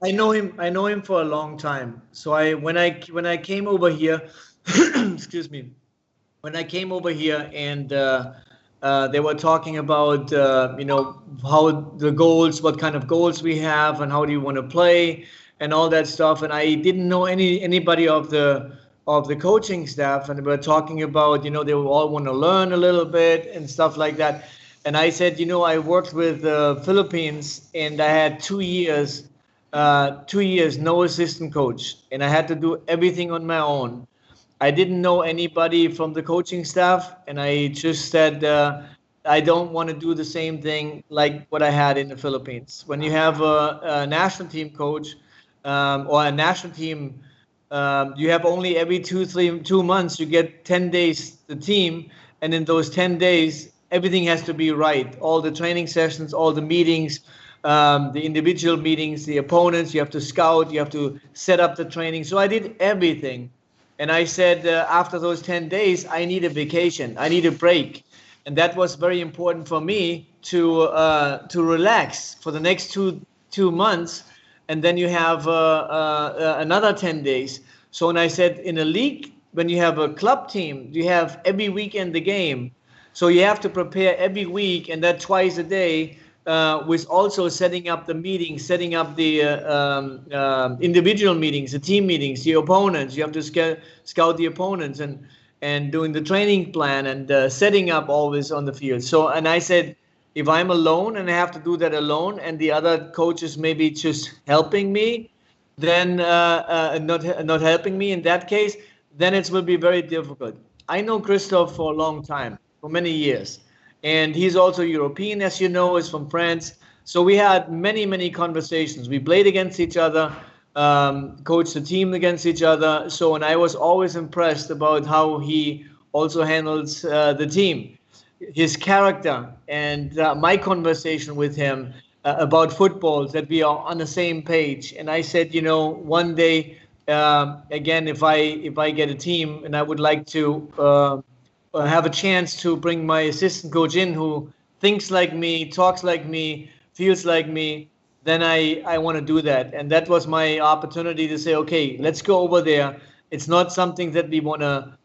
I know him. I know him for a long time. So when I came over here, excuse me, when I came over here and they were talking about how the goals, what kind of goals we have, and how do you want to play, and all that stuff. And I didn't know anybody of the coaching staff, and we were talking about they all want to learn a little bit and stuff like that. And I said, I worked with the Philippines, and I had 2 years, 2 years no assistant coach, and I had to do everything on my own. I didn't know anybody from the coaching staff, and I just said I don't want to do the same thing like what I had in the Philippines. When you have a national team coach or a national team, you have only every 2 months you get 10 days the team, and in those 10 days everything has to be right. All the training sessions, all the meetings, the individual meetings, the opponents. You have to scout. You have to set up the training. So I did everything. And I said, after those 10 days, I need a vacation. I need a break. And that was very important for me to relax for the next two months. And then you have another 10 days. So when I said in a league, when you have a club team, you have every weekend the game. So you have to prepare every week, and that twice a day, with also setting up the meetings, setting up the individual meetings, the team meetings, the opponents. You have to scout the opponents and doing the training plan and setting up always on the field. So, and I said, if I'm alone and I have to do that alone, and the other coaches maybe just helping me, then not helping me in that case, then it will be very difficult. I know Christophe for a long time, for many years. And he's also European, as you know, is from France. So we had many conversations. We played against each other, coached the team against each other. So, and I was always impressed about how he also handles the team, his character, and my conversation with him about football, that we are on the same page. And I said, one day, again, if I get a team, and I would like to have a chance to bring my assistant coach in who thinks like me, talks like me, feels like me, then I want to do that. And that was my opportunity to say, okay, let's go over there. It's not something that we want to,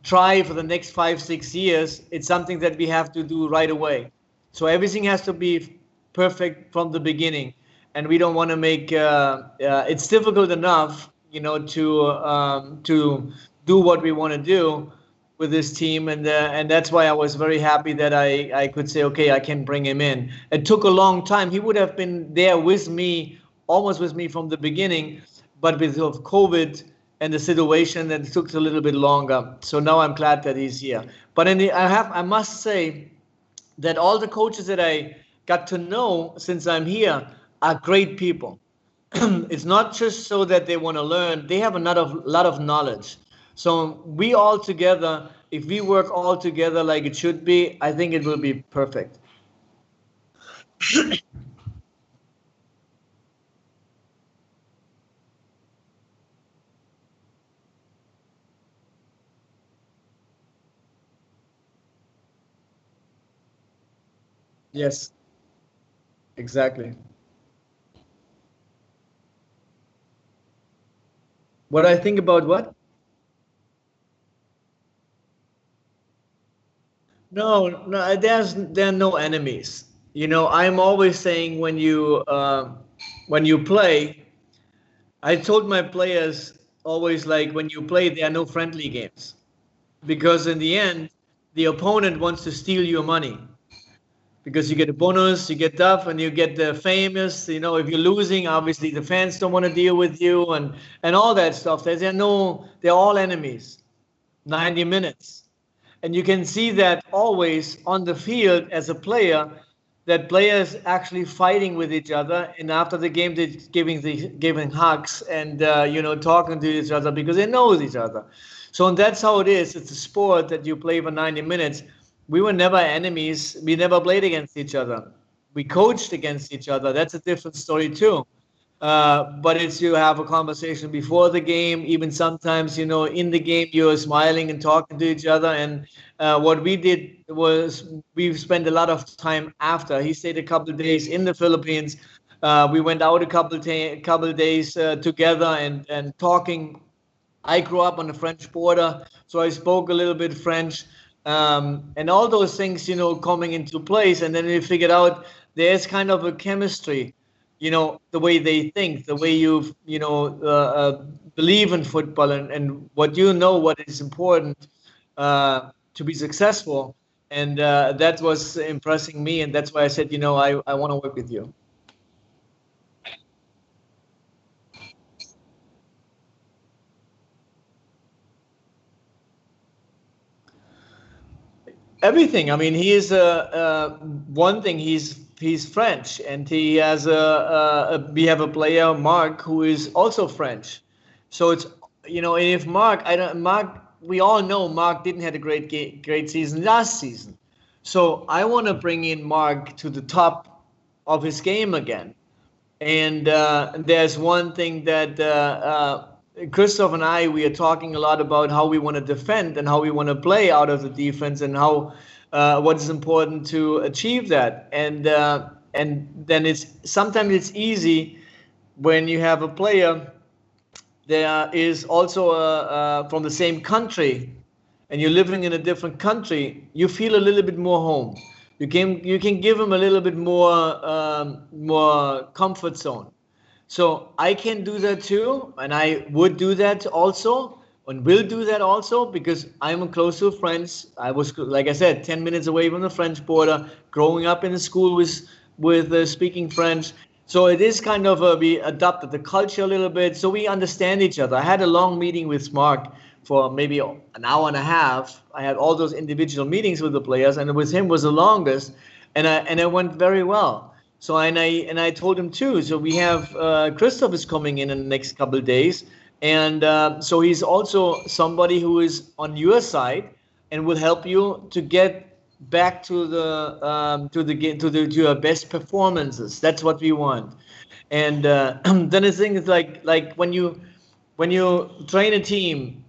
try for the next 5-6 years. It's something that we have to do right away. So everything has to be perfect from the beginning. And we don't want to make, it's difficult enough, to do what we want to do with this team, and that's why I was very happy that I could say, okay, I can bring him in. It took a long time. He would have been there with me, almost with me from the beginning, but with COVID and the situation, that it took a little bit longer. So now I'm glad that he's here. But I must say that all the coaches that I got to know since I'm here are great people. It's not just so that they want to learn; they have a lot of knowledge. So we all together, if we work all together like it should be, I think it will be perfect. Yes, exactly. What I think about what? No, there are no enemies. I'm always saying when you play, I told my players always, like, when you play, there are no friendly games, because in the end, the opponent wants to steal your money, because you get a bonus, you get stuff, and you get the famous. If you're losing, obviously the fans don't want to deal with you, and all that stuff. They're all enemies. 90 minutes. And you can see that always on the field as a player, that players actually fighting with each other, and after the game they're giving hugs and talking to each other because they know each other. So, and that's how it is. It's a sport that you play for 90 minutes. We were never enemies. We never played against each other. We coached against each other. That's a different story too. But it's, you have a conversation before the game, even sometimes, in the game, you're smiling and talking to each other. And what we did was we spent a lot of time after. He stayed a couple of days in the Philippines. We went out a couple days together and talking. I grew up on the French border, so I spoke a little bit French, and all those things, coming into place. And then we figured out there's kind of a chemistry, the way they think, the way believe in football, and what is important to be successful. And that was impressing me, and that's why I said, I want to work with you. Everything. I mean, he is one thing. He's French, and he has we have a player, Mark, who is also French. So it's if Mark, we all know Mark didn't have a great season last season. So I want to bring in Mark to the top of his game again. And there's one thing that Christophe and we are talking a lot about how we want to defend and how we want to play out of the defense, and how what is important to achieve that. And then sometimes it's easy when you have a player that is also from the same country, and you're living in a different country. You feel a little bit more home. You can give him a little bit more comfort zone. So I can do that too, and I would do that also, and will do that also, because I'm close to friends. I was, like I said, 10 minutes away from the French border, growing up in a school with speaking French. So it is kind of we adopted the culture a little bit, so we understand each other. I had a long meeting with Mark for maybe an hour and a half. I had all those individual meetings with the players, and with him was the longest, and it went very well. So and I told him too. So we have Christophe is coming in the next couple of days, and so he's also somebody who is on your side and will help you to get back to your best performances. That's what we want. And then the thing is like when you train a team,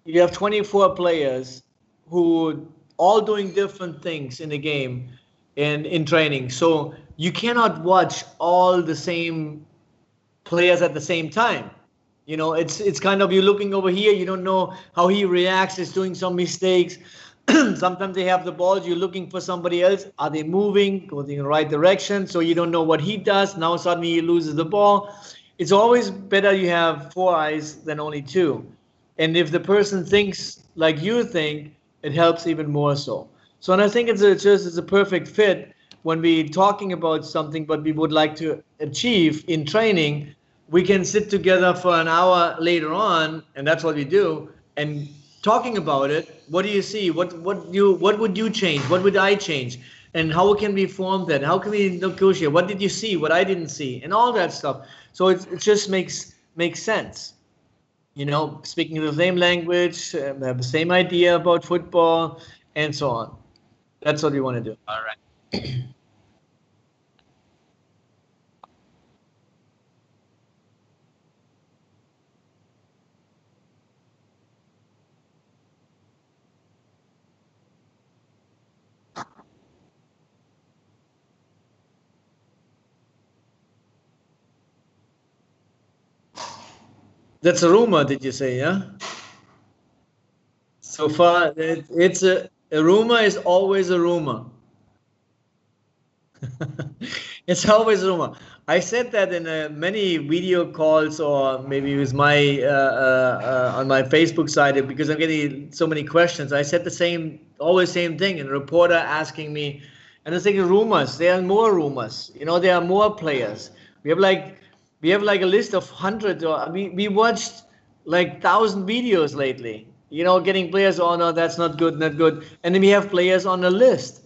you have 24 players who all doing different things in the game and in training. So you cannot watch all the same players at the same time. It's kind of, you're looking over here, you don't know how he reacts, is doing some mistakes. Sometimes they have the ball, you're looking for somebody else. Are they moving, going in the right direction? So you don't know what he does. Now suddenly he loses the ball. It's always better you have 4 eyes than only 2. And if the person thinks like you think, it helps even more so. So, and I think it's a perfect fit when we're talking about something, but we would like to achieve in training. We can sit together for an hour later on, and that's what we do, and talking about it. What do you see? What would you change? What would I change? And how can we form that? How can we negotiate? What did you see? What I didn't see? And all that stuff. So it just makes sense. Speaking the same language, have the same idea about football, and so on. That's what we want to do. All right. That's a rumor, did you say, yeah? So far, it's a rumor is always a rumor. It's always a rumor. I said that in many video calls, or maybe with my on my Facebook side, because I'm getting so many questions. I said always same thing, and a reporter asking me, and I think rumors. There are more rumors. There are more players. We have like a list of 100, or we watched like 1,000 videos lately. Getting players, oh no, that's not good, and then we have players on the list.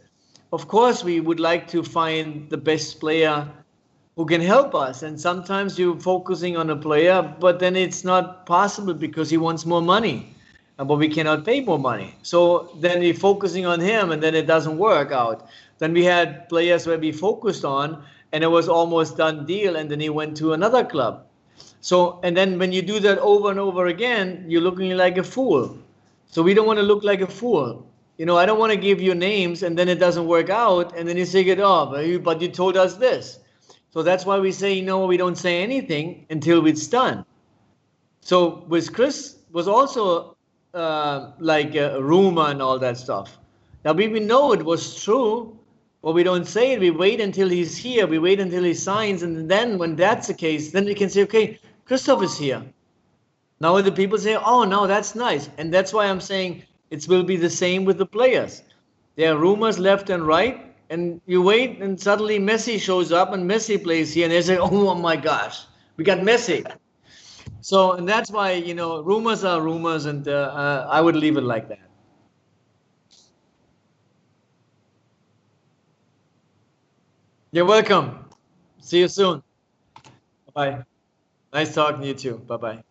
Of course, we would like to find the best player who can help us. And sometimes you're focusing on a player, but then it's not possible because he wants more money, but we cannot pay more money. So then we're focusing on him, and then it doesn't work out. Then we had players where we focused on, and it was almost done deal, and then he went to another club. So, and then when you do that over and over again, you're looking like a fool. So we don't want to look like a fool. I don't want to give you names and then it doesn't work out, and then you say, oh, but you told us this. So that's why we say, we don't say anything until it's done. So with Chris was also like a rumor and all that stuff. Now we know it was true, but we don't say it. We wait until he's here. We wait until he signs, and then when that's the case, then we can say, okay, Christophe is here. Now the people say, oh, no, that's nice. And that's why I'm saying it will be the same with the players. There are rumors left and right, and you wait, and suddenly Messi shows up, and Messi plays here, and they say, oh my gosh, we got Messi. So, and that's why, rumors are rumors, and I would leave it like that. You're welcome. See you soon. Bye. Nice talking to you too. Bye-bye.